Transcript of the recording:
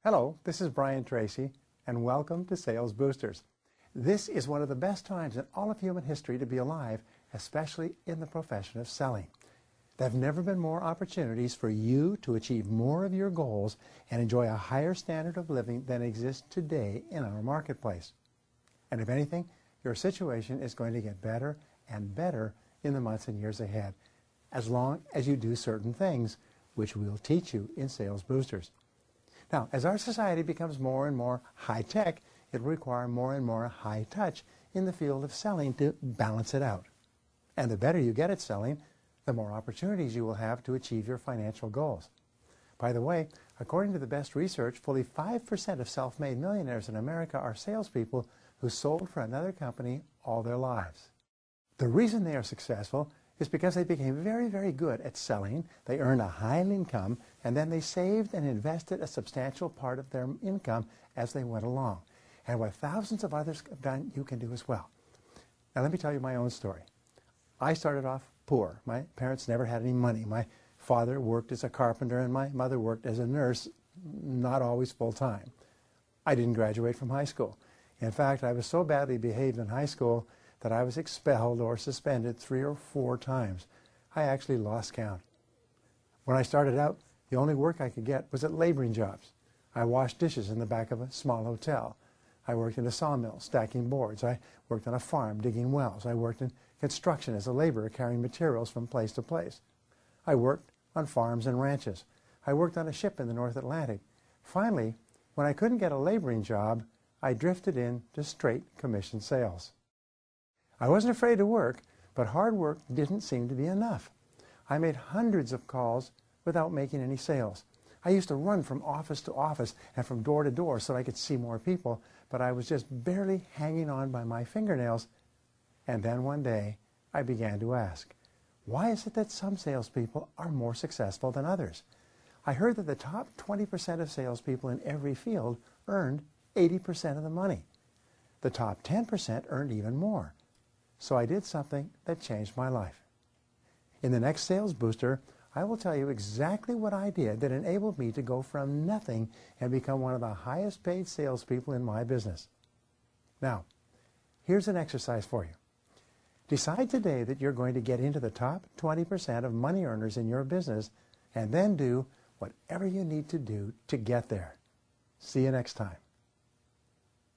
Hello, this is Brian Tracy, and welcome to Sales Boosters. This is one of the best times in all of human history to be alive, especially in the profession of selling. There have never been more opportunities for you to achieve more of your goals and enjoy a higher standard of living than exists today in our marketplace. And if anything, your situation is going to get better and better in the months and years ahead, as long as you do certain things, which we'll teach you in Sales Boosters. Now, as our society becomes more and more high-tech, it will require more and more high-touch in the field of selling to balance it out. And the better you get at selling, the more opportunities you will have to achieve your financial goals. By the way, according to the best research, fully 5% of self-made millionaires in America are salespeople who sold for another company all their lives. The reason they are successful is because they became very, very good at selling, they earned a high income, and then they saved and invested a substantial part of their income as they went along. And what thousands of others have done, you can do as well. Now let me tell you my own story. I started off poor. My parents never had any money. My father worked as a carpenter and my mother worked as a nurse, not always full-time. I didn't graduate from high school. In fact, I was so badly behaved in high school that I was expelled or suspended 3 or 4 times. I actually lost count. When I started out, the only work I could get was at laboring jobs. I washed dishes in the back of a small hotel. I worked in a sawmill stacking boards. I worked on a farm digging wells. I worked in construction as a laborer carrying materials from place to place. I worked on farms and ranches. I worked on a ship in the North Atlantic. Finally, when I couldn't get a laboring job, I drifted into straight commission sales. I wasn't afraid to work, but hard work didn't seem to be enough. I made hundreds of calls without making any sales. I used to run from office to office and from door to door so I could see more people, but I was just barely hanging on by my fingernails. And then one day, I began to ask, why is it that some salespeople are more successful than others? I heard that the top 20% of salespeople in every field earned 80% of the money. The top 10% earned even more. So I did something that changed my life. In the next Sales Booster, I will tell you exactly what I did that enabled me to go from nothing and become one of the highest paid salespeople in my business. Now, here's an exercise for you. Decide today that you're going to get into the top 20% of money earners in your business and then do whatever you need to do to get there. See you next time.